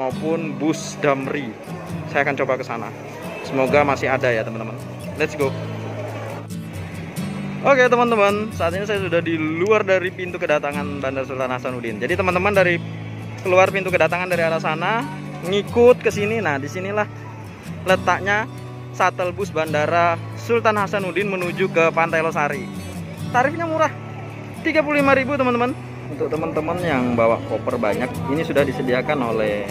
maupun bus Damri. Saya akan coba ke sana. Semoga masih ada ya teman-teman. Let's go. Oke teman-teman, saat ini saya sudah di luar dari pintu kedatangan Bandara Sultan Hasanuddin. Jadi teman-teman dari keluar pintu kedatangan dari arah sana, ngikut ke sini. Nah, disinilah letaknya shuttle bus Bandara Sultan Hasanuddin menuju ke Pantai Losari. Tarifnya murah, 35.000 teman-teman. Untuk teman-teman yang bawa koper banyak, ini sudah disediakan oleh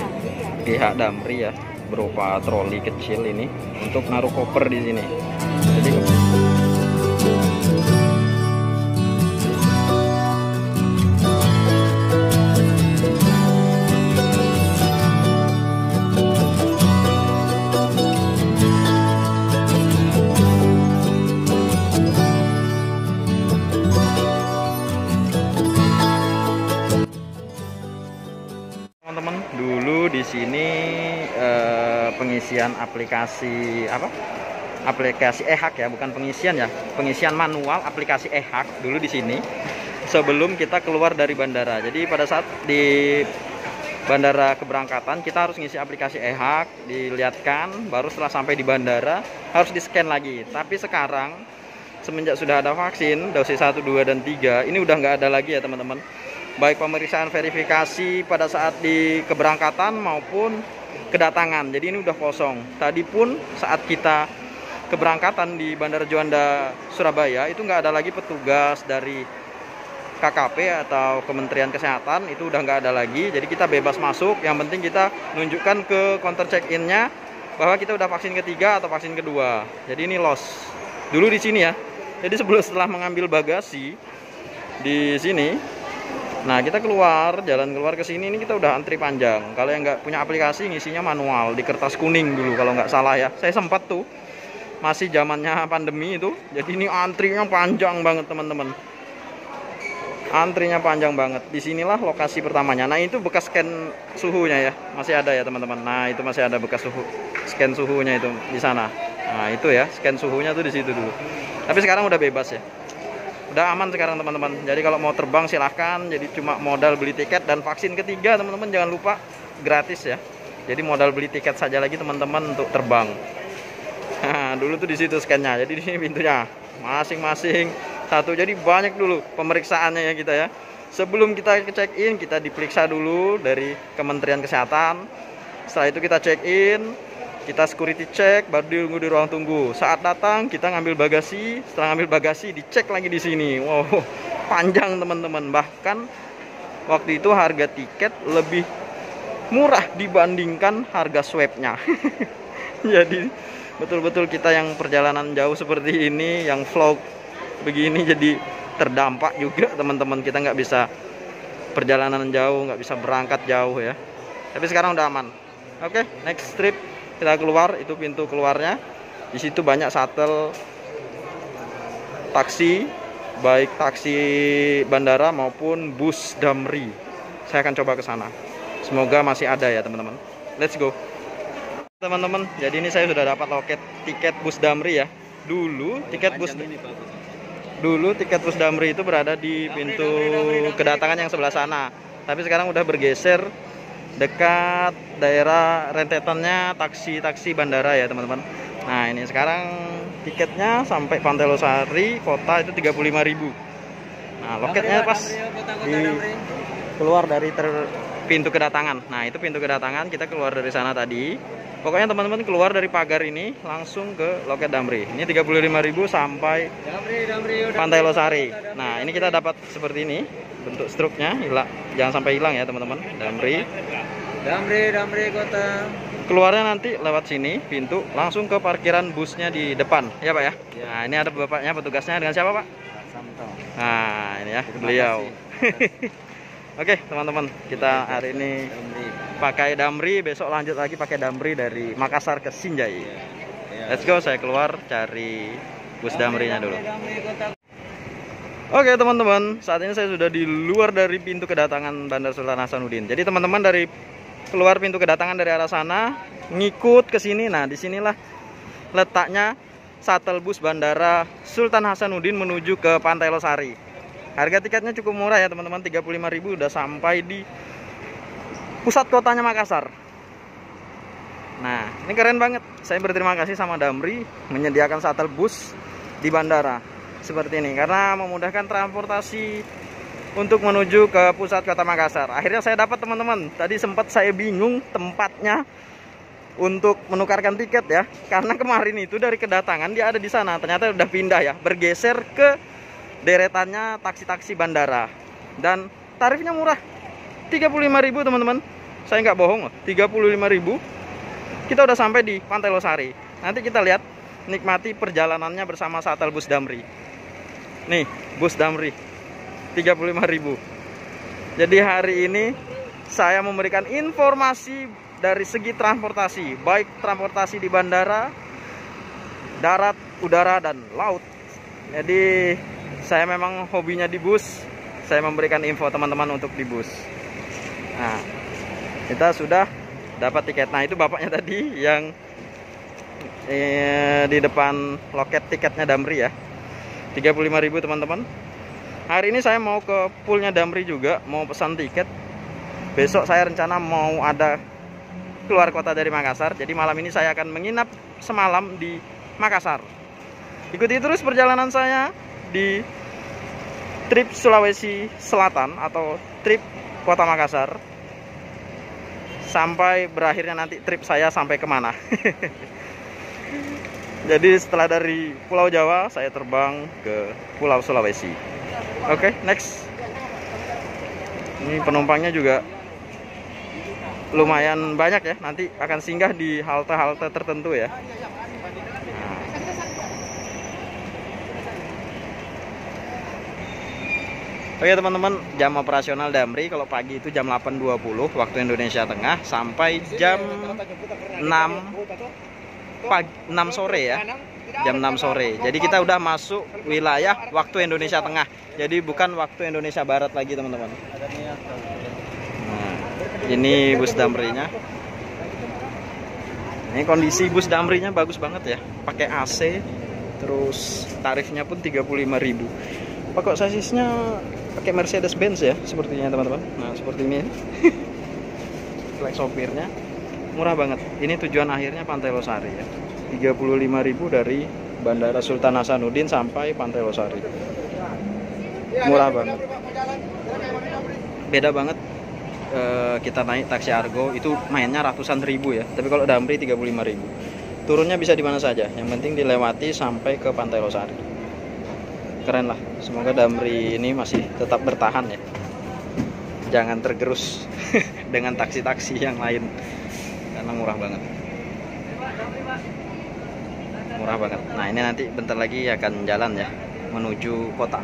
pihak Damri ya, berupa troli kecil ini untuk naruh koper di sini. Jadi teman-teman, dulu di sini pengisian aplikasi aplikasi e-hak ya, bukan pengisian ya, pengisian manual aplikasi e-hak dulu di sini sebelum kita keluar dari bandara. Jadi pada saat di bandara keberangkatan kita harus ngisi aplikasi e-hak, dilihatkan, baru setelah sampai di bandara harus di-scan lagi. Tapi sekarang semenjak sudah ada vaksin dosis 1, 2, dan 3, ini udah nggak ada lagi ya teman-teman. Baik pemeriksaan verifikasi pada saat di keberangkatan maupun kedatangan. Jadi ini udah kosong. Tadi pun saat kita keberangkatan di Bandara Juanda Surabaya itu nggak ada lagi petugas dari KKP atau Kementerian Kesehatan, itu udah nggak ada lagi. Jadi kita bebas masuk. Yang penting kita nunjukkan ke counter check-innya bahwa kita udah vaksin ketiga atau vaksin kedua. Jadi ini los. Dulu di sini ya. Jadi setelah mengambil bagasi di sini, nah kita keluar, jalan keluar ke sini, ini kita udah antri panjang. Kalau yang nggak punya aplikasi ngisinya manual di kertas kuning dulu kalau nggak salah ya. Saya sempat tuh, masih zamannya pandemi itu. Jadi ini antrinya panjang banget teman-teman. Antrinya panjang banget. Disinilah lokasi pertamanya. Nah itu bekas scan suhunya ya, masih ada ya teman-teman. Nah itu masih ada bekas scan suhunya itu di sana. Nah itu ya, scan suhunya tuh di situ dulu. Tapi sekarang udah bebas ya. Udah aman sekarang teman-teman. Jadi kalau mau terbang silahkan. Jadi cuma modal beli tiket dan vaksin ketiga teman-teman jangan lupa gratis ya. Jadi modal beli tiket saja lagi teman-teman untuk terbang. Nah, dulu tuh di situ scan-nya. Jadi di sini pintunya masing-masing satu. Jadi banyak dulu pemeriksaannya ya kita ya. Sebelum kita check in kita diperiksa dulu dari Kementerian Kesehatan. Setelah itu kita check in, kita security check, baru ditunggu di ruang tunggu. Saat datang kita ngambil bagasi, setelah ngambil bagasi dicek lagi di sini. Wow, panjang teman-teman. Bahkan waktu itu harga tiket lebih murah dibandingkan harga swabnya. Jadi betul-betul kita yang perjalanan jauh seperti ini, yang vlog begini jadi terdampak juga teman-teman. Kita nggak bisa perjalanan jauh, nggak bisa berangkat jauh ya. Tapi sekarang udah aman. Oke, next trip kita keluar, itu pintu keluarnya. Di situ banyak shuttle taksi, baik taksi bandara maupun bus Damri. Saya akan coba ke sana. Semoga masih ada ya teman-teman. Let's go. Teman-teman, jadi ini saya sudah dapat loket tiket bus Damri ya. Dulu tiket bus Damri itu berada di pintu kedatangan yang sebelah sana. Tapi sekarang udah bergeser dekat daerah rentetannya taksi-taksi bandara ya teman-teman. Nah ini sekarang tiketnya sampai Pantai Losari kota itu 35.000. Nah loketnya pas di keluar dari pintu kedatangan. Nah itu pintu kedatangan, kita keluar dari sana tadi. Pokoknya teman-teman keluar dari pagar ini langsung ke loket Damri. Ini 35.000 sampai Pantai Losari. Nah ini kita dapat seperti ini bentuk struknya, jangan sampai hilang ya teman-teman. Damri kota. Keluarnya nanti lewat sini pintu langsung ke parkiran busnya di depan ya Pak ya. Nah ini ada bapaknya, petugasnya, dengan siapa Pak? Nah ini ya beliau. Oke teman-teman, kita hari ini pakai Damri, besok lanjut lagi pakai Damri dari Makassar ke Sinjai. Let's go, saya keluar cari bus Damrinya dulu. Oke teman-teman, saat ini saya sudah di luar dari pintu kedatangan Bandara Sultan Hasanuddin. Jadi teman-teman dari keluar pintu kedatangan dari arah sana, ngikut ke sini. Nah disinilah letaknya shuttle bus Bandara Sultan Hasanuddin menuju ke Pantai Losari. Harga tiketnya cukup murah ya teman-teman, 35.000 udah sampai di pusat kotanya Makassar. Nah, ini keren banget. Saya berterima kasih sama Damri menyediakan shuttle bus di bandara seperti ini karena memudahkan transportasi untuk menuju ke pusat kota Makassar. Akhirnya saya dapat, teman-teman. Tadi sempat saya bingung tempatnya untuk menukarkan tiket ya, karena kemarin itu dari kedatangan dia ada di sana, ternyata udah pindah ya, bergeser ke deretannya taksi-taksi bandara. Dan tarifnya murah, 35.000 teman-teman. Saya nggak bohong loh, 35.000. Kita udah sampai di Pantai Losari. Nanti kita lihat, nikmati perjalanannya bersama shuttle bus Damri. Nih, bus Damri 35.000. Jadi hari ini saya memberikan informasi dari segi transportasi, baik transportasi di bandara, darat, udara, dan laut. Jadi saya memang hobinya di bus. Saya memberikan info teman-teman untuk di bus. Nah, kita sudah dapat tiket. Nah, itu bapaknya tadi yang di depan loket tiketnya Damri ya. 35.000 teman-teman. Hari ini saya mau ke poolnya Damri juga, mau pesan tiket. Besok saya rencana mau ada keluar kota dari Makassar. Jadi malam ini saya akan menginap semalam di Makassar. Ikuti terus perjalanan saya di trip Sulawesi Selatan atau trip Kota Makassar, sampai berakhirnya nanti trip saya sampai kemana. Jadi setelah dari Pulau Jawa saya terbang ke Pulau Sulawesi. Oke, next. Ini penumpangnya juga lumayan banyak ya. Nanti akan singgah di halte-halte tertentu ya. Oke teman-teman, jam operasional Damri kalau pagi itu jam 8.20 waktu Indonesia Tengah sampai jam 6 sore ya. Jam 6 sore. Jadi kita udah masuk wilayah waktu Indonesia Tengah. Jadi bukan waktu Indonesia Barat lagi teman-teman. Nah, ini bus Damrinya. Ini kondisi bus Damrinya bagus banget ya. Pakai AC, terus tarifnya pun 35.000. Pokok sasisnya pakai Mercedes Benz ya, sepertinya teman-teman. Nah, seperti ini. Flag sopirnya murah banget. Ini tujuan akhirnya Pantai Losari ya. 35.000 dari Bandara Sultan Hasanuddin sampai Pantai Losari. Murah banget. Beda banget kita naik taksi Argo itu mainnya ratusan ribu ya. Tapi kalau Damri 35.000. Turunnya bisa di mana saja. Yang penting dilewati sampai ke Pantai Losari. Keren lah, semoga Damri ini masih tetap bertahan ya, jangan tergerus dengan taksi-taksi yang lain karena murah banget. Nah, ini nanti bentar lagi akan jalan ya menuju kota.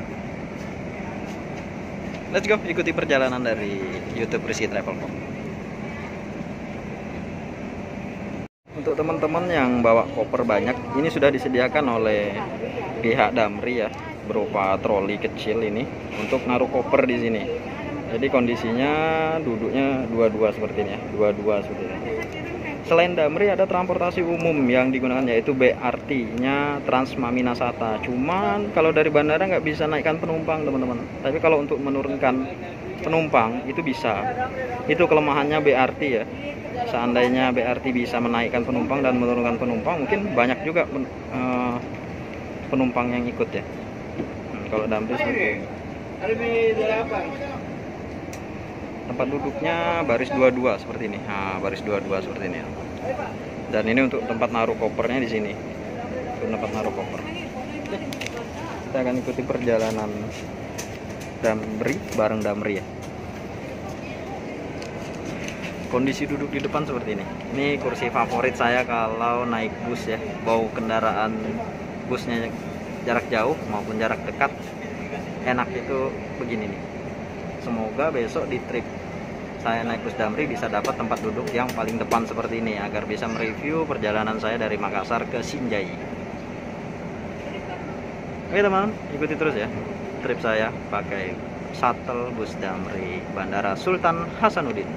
Let's go, ikuti perjalanan dari YouTube Rizky Travel. Untuk teman-teman yang bawa koper banyak, ini sudah disediakan oleh pihak Damri ya, berupa troli kecil ini untuk naruh koper di sini. Jadi kondisinya duduknya dua-dua seperti ini ya, dua-dua seperti ini. Selain Damri ada transportasi umum yang digunakan yaitu BRT-nya Transmaminasata. Cuman kalau dari bandara nggak bisa naikkan penumpang teman-teman. Tapi kalau untuk menurunkan penumpang itu bisa. Itu kelemahannya BRT ya. Seandainya BRT bisa menaikkan penumpang dan menurunkan penumpang, mungkin banyak juga penumpang yang ikut ya. Kalau Damri seperti tempat duduknya baris 22 seperti ini. Nah, baris 22 seperti ini ya. Dan ini untuk tempat naruh kopernya di sini. Untuk tempat naruh koper. Kita akan ikuti perjalanan Damri bareng Damri ya. Kondisi duduk di depan seperti ini. Ini kursi favorit saya kalau naik bus ya. Bawa kendaraan busnya jarak jauh maupun jarak dekat, enak itu begini nih. Semoga besok di trip saya naik bus Damri bisa dapat tempat duduk yang paling depan seperti ini agar bisa mereview perjalanan saya dari Makassar ke Sinjai. Oke teman, ikuti terus ya trip saya pakai shuttle bus Damri Bandara Sultan Hasanuddin.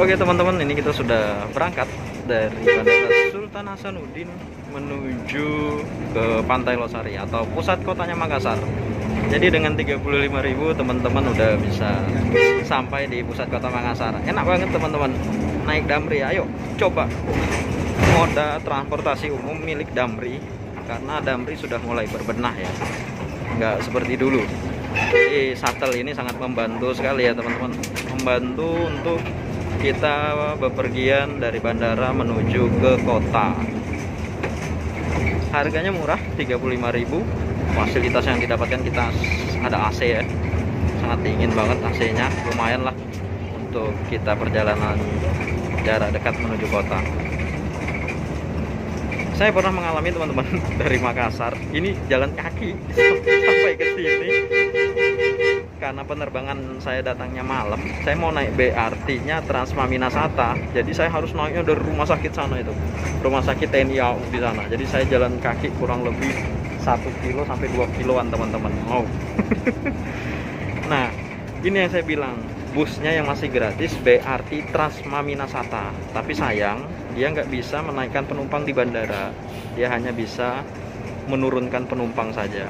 Oke teman-teman, ini kita sudah berangkat dari Bandara Sultan Hasanuddin menuju ke Pantai Losari atau pusat kotanya Makassar. Jadi dengan 35.000 teman-teman udah bisa sampai di pusat kota Makassar. Enak banget teman-teman. naik Damri, ayo coba moda transportasi umum milik Damri, karena Damri sudah mulai berbenah ya, nggak seperti dulu. Jadi shuttle ini sangat membantu sekali ya teman-teman, membantu untuk kita bepergian dari bandara menuju ke kota. Harganya murah, 35.000. Fasilitas yang didapatkan kita ada AC ya, sangat dingin banget AC-nya, lumayan lah untuk kita perjalanan jarak dekat menuju kota. Saya pernah mengalami teman-teman dari Makassar, ini jalan kaki sampai ke sini karena penerbangan saya datangnya malam. Saya mau naik BRT-nya Transma Minasata, jadi saya harus naiknya dari rumah sakit sana, itu rumah sakit TNI AU di sana. Jadi saya jalan kaki kurang lebih 1 kilo sampai 2 kiloan teman-teman. Wow. Nah, ini yang saya bilang, busnya yang masih gratis BRT Transma Minasata, tapi sayang dia nggak bisa menaikkan penumpang di bandara, dia hanya bisa menurunkan penumpang saja.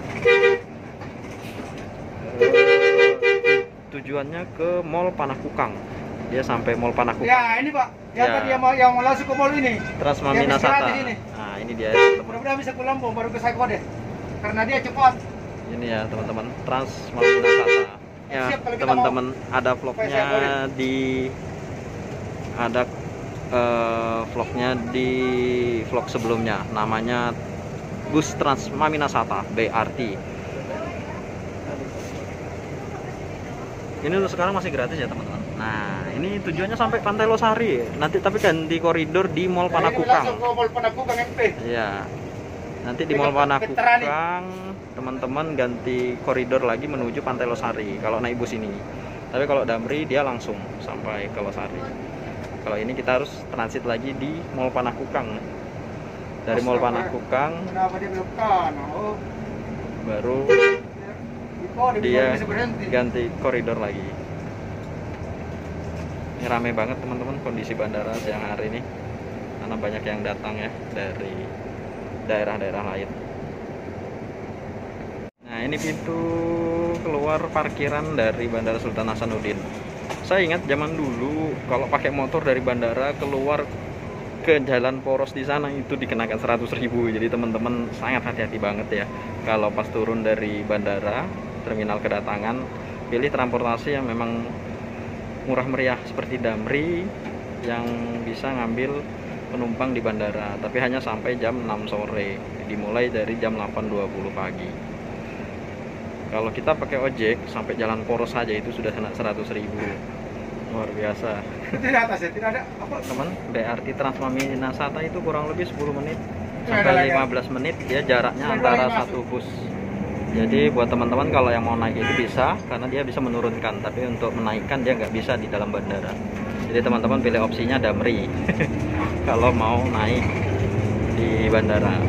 Tujuannya ke Mall Panakukang, dia sampai Mall Panakukang. Ya ini Pak, yang Ya. tadi yang mau langsung ke mall ini. Transma Yang Minasata. istirahat di sini. Nah ini dia teman-teman. Mudah-mudahan bisa ke Lampung baru ke Saikode, karena dia cepat. Ini ya teman-teman, Transma Minasata. Ya Siap kalau kita teman-teman, ada vlognya di vlognya di vlog sebelumnya, namanya bus Transma Minasata BRT. Ini untuk sekarang masih gratis ya teman-teman. Nah ini tujuannya sampai Pantai Losari nanti, tapi ganti koridor di Mall Nah, ini langsung Panakukang. ke Mall Panakukang MP. Ya, nanti di Mall Panakukang teman-teman ganti koridor lagi menuju Pantai Losari kalau naik bus ini. Tapi kalau Damri dia langsung sampai ke Losari. Kalau ini kita harus transit lagi di Mall Panakukang. Dari Mall Panakukang Kenapa dia belum kan? Oh, baru dia ganti koridor lagi. Ini rame banget teman-teman kondisi bandara siang hari ini, karena banyak yang datang ya dari daerah-daerah lain. Nah ini pintu keluar parkiran dari Bandara Sultan Hasanuddin. Saya ingat zaman dulu kalau pakai motor dari bandara keluar ke jalan poros di sana itu dikenakan 100.000. Jadi teman-teman sangat hati-hati banget ya kalau pas turun dari bandara terminal kedatangan, pilih transportasi yang memang murah meriah seperti Damri yang bisa ngambil penumpang di bandara, tapi hanya sampai jam 6 sore, dimulai dari jam 8.20 pagi. Kalau kita pakai ojek sampai jalan poros saja itu sudah 100.000. Luar biasa. Itu di atas ya, tidak ada apa? Teman, BRT Transma Minasata itu kurang lebih 10 menit Ada sampai lagi. 15 menit dia jaraknya Ada antara lagi satu bus. Jadi buat teman-teman kalau yang mau naik itu bisa, karena dia bisa menurunkan, tapi untuk menaikkan dia nggak bisa di dalam bandara. Jadi teman-teman pilih opsinya Damri kalau mau naik di bandara.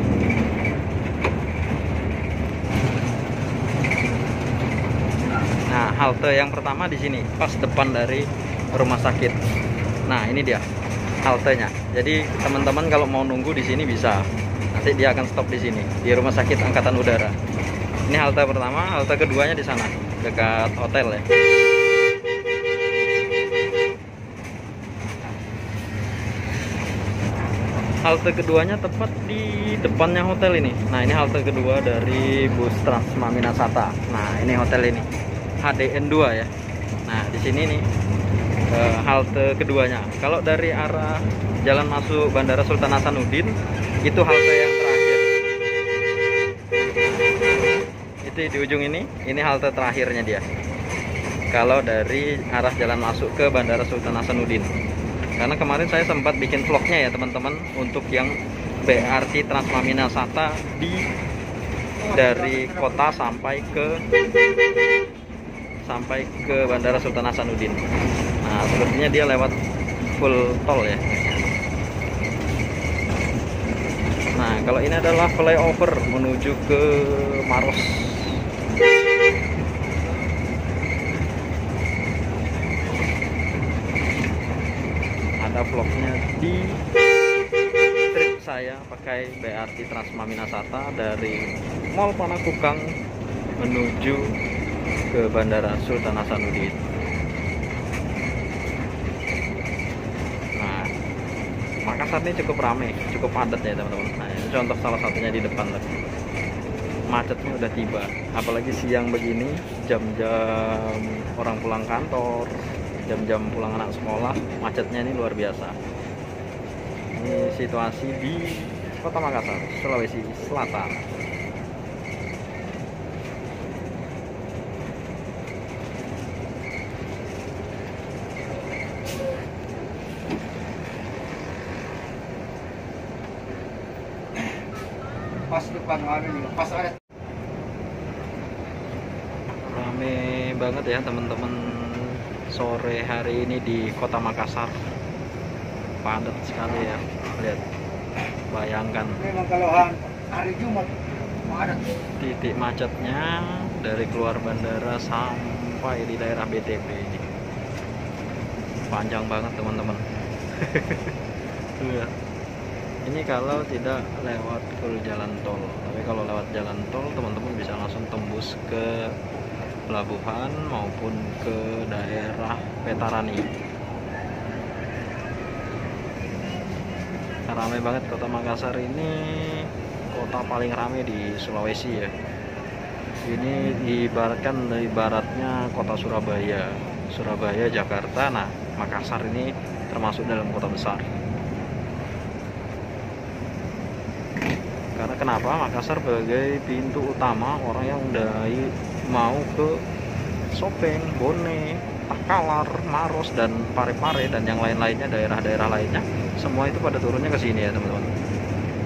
Nah, halte yang pertama di sini, pas depan dari rumah sakit. Nah, ini dia haltenya. Jadi teman-teman kalau mau nunggu di sini bisa. Nanti dia akan stop di sini, di Rumah Sakit Angkatan Udara. Ini halte pertama, halte keduanya di sana, dekat hotel ya. Halte keduanya tepat di depannya hotel ini. Nah, ini halte kedua dari bus Transma Minasata. Nah, ini hotel ini. HDN 2 ya. Nah, di sini nih halte keduanya. Kalau dari arah jalan masuk Bandara Sultan Hasanuddin itu halte yang terakhir. Itu di ujung ini halte terakhirnya dia. Kalau dari arah jalan masuk ke Bandara Sultan Hasanuddin. Karena kemarin saya sempat bikin vlognya ya teman-teman untuk yang BRT Transma Minasata dari kota sampai ke Bandara Sultan Hasanuddin. Nah, sepertinya dia lewat full tol ya. Nah, kalau ini adalah flyover menuju ke Maros. Ada vlognya di trip saya pakai BRT Transma Minasata dari Mall Panakukang menuju ke Bandara Sultan Hasanuddin. Nah, Makassar ini cukup ramai, cukup padat ya teman-teman. Nah, ini contoh salah satunya di depan tuh. Macetnya udah tiba, apalagi siang begini, jam-jam orang pulang kantor, jam-jam pulang anak sekolah, macetnya ini luar biasa. Ini situasi di Kota Makassar, Sulawesi Selatan. Pas depan ini, pas ada. Rame banget ya teman-teman sore hari ini di Kota Makassar. Padat sekali ya, lihat, bayangkan Memang kalau hari Jumat ada. titik macetnya dari keluar bandara sampai di daerah BTP ini panjang banget teman-teman. Tuh ya. Ini kalau tidak lewat full jalan tol, tapi kalau lewat jalan tol teman-teman bisa langsung tembus ke pelabuhan maupun ke daerah Petarani. Ramai banget Kota Makassar ini, kota paling ramai di Sulawesi ya. Ini ibaratnya kota Surabaya, Jakarta. Nah, Makassar ini termasuk dalam kota besar. Karena kenapa? Makassar sebagai pintu utama orang yang mau ke Sopeng, Bone, Takalar, Maros, dan Parepare, dan yang lain-lainnya, daerah-daerah lainnya, semua itu pada turunnya ke sini ya teman-teman.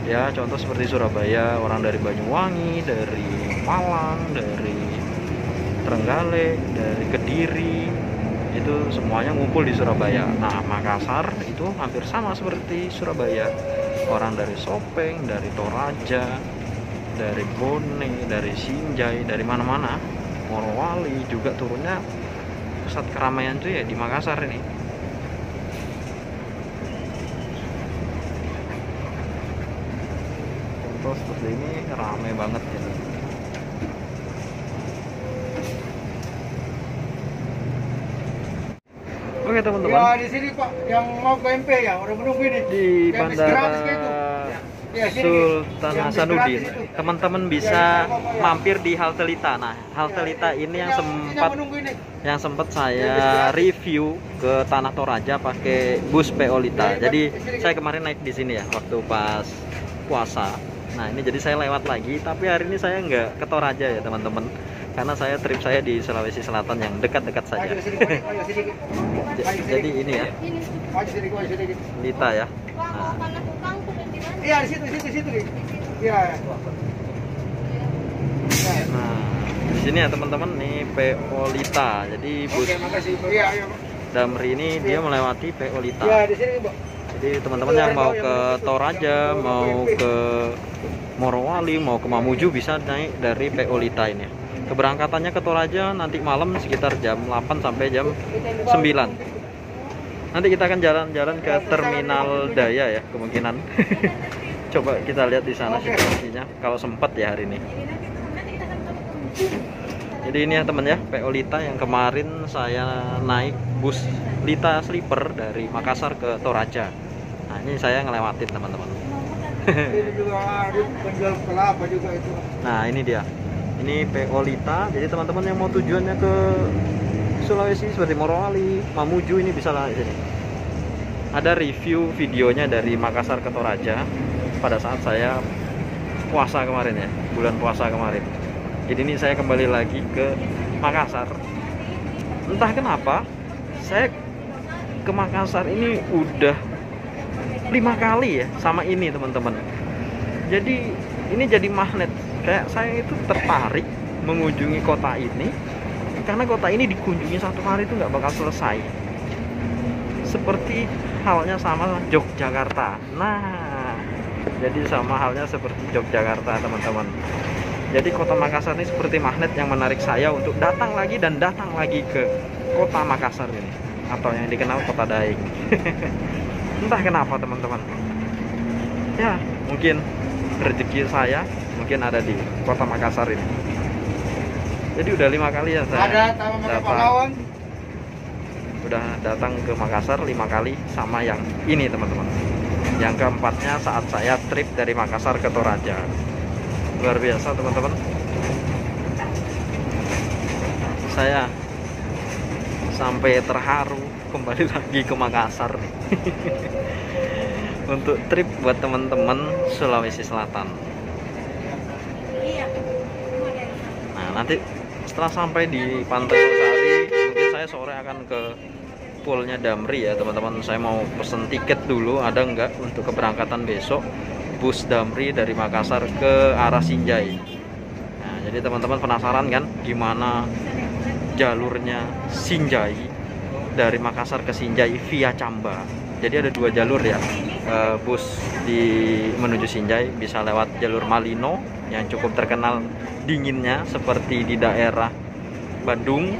Ya, contoh seperti Surabaya, orang dari Banyuwangi, dari Malang, dari Trenggalek, dari Kediri, itu semuanya ngumpul di Surabaya. Nah, Makassar itu hampir sama seperti Surabaya. Orang dari Sopeng, dari Toraja, dari Bone, dari Sinjai, dari mana-mana, Morowali juga turunnya. Pusat keramaian tuh ya di Makassar ini. Contoh seperti ini ramai banget gitu. Oke teman-teman. Ya di sini Pak, yang mau ke MP ya, udah menunggu ini. Di Yang bis gratis Bandara itu. Ya, sini. Sultan Yang bis Hasanuddin, gratis itu. teman-teman bisa Ya, ya. mampir di halte Lita. Nah, halte Lita ini yang sempat menunggu ini. saya review ke Tanah Toraja pakai bus PO Lita. Jadi saya kemarin naik di sini ya waktu pas puasa. Nah, ini jadi saya lewat lagi, tapi hari ini saya nggak ke Toraja ya teman-teman, karena trip saya di Sulawesi Selatan yang dekat-dekat saja. Maju sedikit, maju sedikit. Jadi ini ya Maju sedikit. Lita ya. Kalau tanah tukang tuh di mana? Iya, di situ. Iya. Nah, di sini ya teman-teman nih PO Lita. Jadi bus Oke, makasih. Iya, iya. Damri ini dia melewati PO Lita. Iya, di sini, Pak. Jadi teman-teman yang mau ke Toraja, mau ke Morowali, mau ke Mamuju bisa naik dari PO Lita ini. Keberangkatannya ke Toraja nanti malam sekitar jam 8 sampai jam 9. Nanti kita akan jalan-jalan ke Terminal Daya ya kemungkinan. Coba kita lihat di sana situasinya kalau sempat ya hari ini. Jadi ini ya teman ya, PO Lita yang kemarin saya naik bus Lita Sleeper dari Makassar ke Toraja. Nah, ini saya ngelewatin teman-teman. Ini juga ada penjual kelapa juga itu. Nah, ini dia. Ini PO Lita. Jadi teman-teman yang mau tujuannya ke Sulawesi seperti Morowali, Mamuju ini bisa lah di sini. Ada review videonya dari Makassar ke Toraja pada saat saya puasa kemarin ya, bulan puasa kemarin. Jadi ini saya kembali lagi ke Makassar. Entah kenapa saya ke Makassar ini udah 5 kali ya sama ini teman-teman. Jadi ini jadi magnet. Kayak saya itu tertarik mengunjungi kota ini karena kota ini dikunjungi satu hari itu nggak bakal selesai. Seperti halnya sama Yogyakarta. Nah, jadi sama halnya seperti Yogyakarta teman-teman. Jadi kota Makassar ini seperti magnet yang menarik saya untuk datang lagi dan datang lagi ke kota Makassar ini, atau yang dikenal kota Daeng. Entah kenapa teman-teman. Ya, mungkin rezeki saya mungkin ada di kota Makassar ini. Jadi udah 5 kali ya saya Ada tamu pahlawan. udah datang ke Makassar 5 kali sama yang ini teman-teman. Yang keempatnya saat saya trip dari Makassar ke Toraja. Luar biasa teman-teman. Saya sampai terharu kembali lagi ke Makassar nih. Untuk trip buat teman-teman Sulawesi Selatan. Iya. Nah, nanti setelah sampai di Pantai Losari, mungkin saya sore akan ke poolnya Damri ya teman-teman. Saya mau pesen tiket dulu, ada nggak untuk keberangkatan besok bus Damri dari Makassar ke arah Sinjai. Nah, jadi teman-teman penasaran kan gimana jalurnya Sinjai dari Makassar ke Sinjai via Camba. Jadi ada dua jalur ya, bus menuju Sinjai, bisa lewat jalur Malino yang cukup terkenal dinginnya seperti di daerah Bandung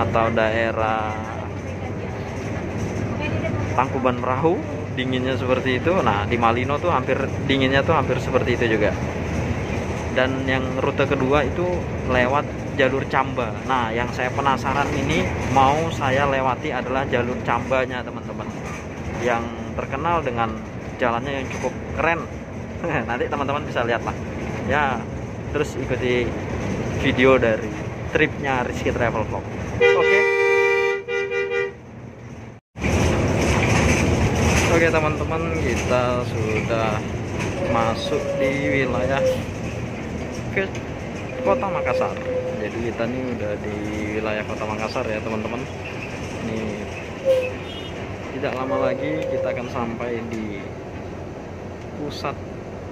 atau daerah Tangkuban Perahu, dinginnya seperti itu. Nah, di Malino tuh dinginnya tuh hampir seperti itu juga. Dan yang rute kedua itu lewat jalur Camba. Nah, yang saya penasaran ini mau saya lewati adalah jalur Cambanya teman-teman, yang terkenal dengan jalannya yang cukup keren. Nanti teman-teman bisa lihat lah ya, terus ikuti video dari tripnya Rizky Travel Vlog. Oke teman-teman, kita sudah masuk di wilayah ke Kota Makassar. Jadi kita nih udah di wilayah Kota Makassar ya teman-teman. Nih tidak lama lagi kita akan sampai di pusat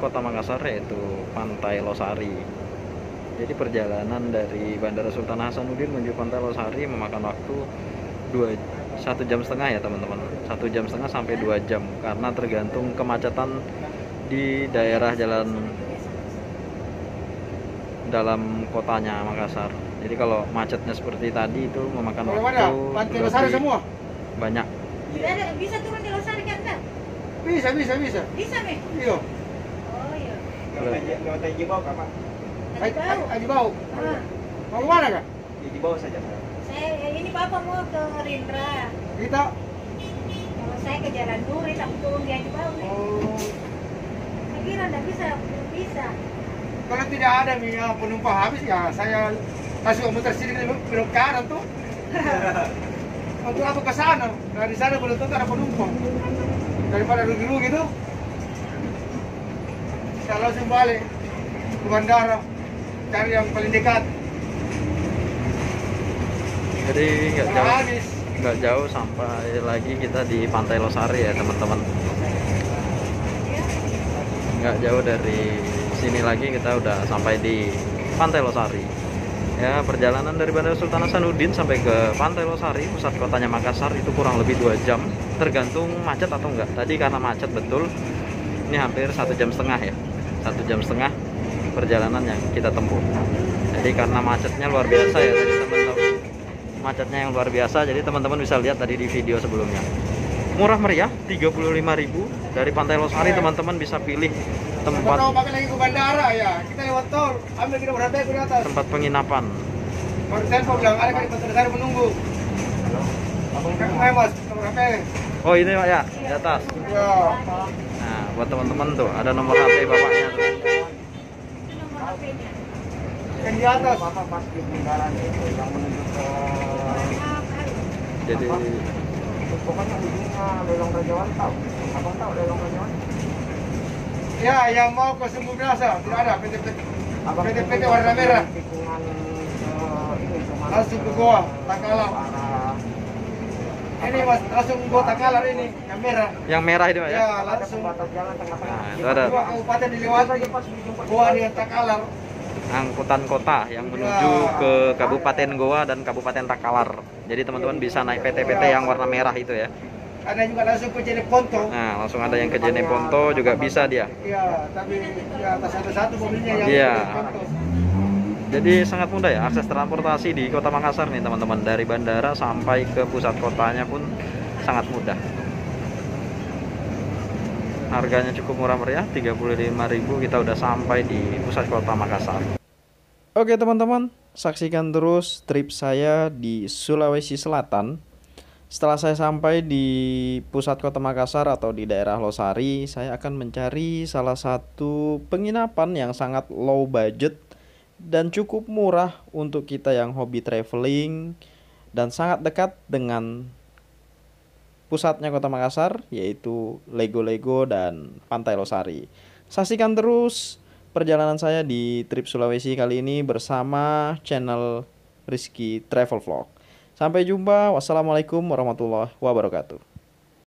Kota Makassar, yaitu Pantai Losari. Jadi perjalanan dari Bandara Sultan Hasanuddin menuju Pantai Losari memakan waktu 1,5 jam ya teman-teman. 1,5 jam sampai 2 jam karena tergantung kemacetan di daerah jalan dalam kotanya Makassar. Jadi kalau macetnya seperti tadi itu memakan waktu lebih banyak. Bisa turun di Losari kan? Bisa. Bisa nih? Iya. Oh iya. Lewat Haji Bau, Kak, Pak. Haji Bau. Mau kemana, Kak? Haji Bau saja. Ini Bapak mau ke Rindra. Kita. Kalau saya ke Jalan Duri, tapi turun di Haji Bau nih. Oh. Saya kira nggak bisa. Kalau tidak ada penumpang habis ya saya kasih muter sini belok kanan tuh. Untuk aku ke sana, nah di sana belum tentu ada penumpang. Daripada rugi-rugi tuh, saya langsung balik ke bandara, cari yang paling dekat. Jadi nggak jauh sampai lagi kita di Pantai Losari ya teman-teman. Nggak jauh dari sini lagi kita udah sampai di Pantai Losari. Ya, perjalanan dari Bandara Sultan Hasanuddin sampai ke Pantai Losari, pusat kotanya Makassar, itu kurang lebih 2 jam, tergantung macet atau enggak. Tadi karena macet betul, ini hampir 1,5 jam ya, 1,5 jam perjalanan yang kita tempuh. Jadi karena macetnya luar biasa ya, tadi teman-teman, macetnya yang luar biasa. Jadi teman-teman bisa lihat tadi di video sebelumnya. Murah meriah, 35.000 dari Pantai Losari. Teman-teman bisa pilih tempat. Kalau pakai lagi ke bandara ya, kita lewat tol, ambil kita berhenti di atas. Tempat penginapan. Baru telepon bilang ada kan di Pantai Losari menunggu. Mas, nomor HP. Oh ini Pak ya, di atas. Ya. Nah, buat teman-teman tuh ada nomor HP bapaknya tuh. Itu nomor HP-nya. Yang di atas. Bapak pas di bundaran itu yang menuju ke. Jadi Pokoknya ujungnya Lelong Rajawan tahu. Abang tahu Lelong Rajawan? Ya, yang mau ke Sumbu Biasa tidak ada PT warna merah. Langsung ke Goa, Takalar. Ini Mas, langsung Goa Takalar ini, yang merah. yang merah itu Pak ya. Ya, langsung batas jalan tengah-tengah. Nah, itu ada Dua kabupaten dilewati, Goa dengan Takalar. angkutan kota yang menuju ke Kabupaten Goa dan Kabupaten Takalar. Jadi teman-teman bisa naik PT-PT yang warna merah itu ya. Ada juga langsung ke Jeneponto. Nah, langsung ada yang ke Jeneponto juga bisa dia. Iya, tapi di atas satu-satu mobilnya yang Iya. Jeneponto. Jadi sangat mudah ya akses transportasi di Kota Makassar nih teman-teman. Dari bandara sampai ke pusat kotanya pun sangat mudah. Harganya cukup murah meriah, 35.000 kita udah sampai di pusat kota Makassar. Oke teman-teman, saksikan terus trip saya di Sulawesi Selatan. Setelah saya sampai di pusat kota Makassar atau di daerah Losari, saya akan mencari salah satu penginapan yang sangat low budget dan cukup murah untuk kita yang hobi traveling dan sangat dekat dengan pusatnya kota Makassar, yaitu Lego-Lego dan Pantai Losari. Saksikan terus perjalanan saya di trip Sulawesi kali ini bersama channel Rizky Travel Vlog. Sampai jumpa. Wassalamualaikum warahmatullahi wabarakatuh.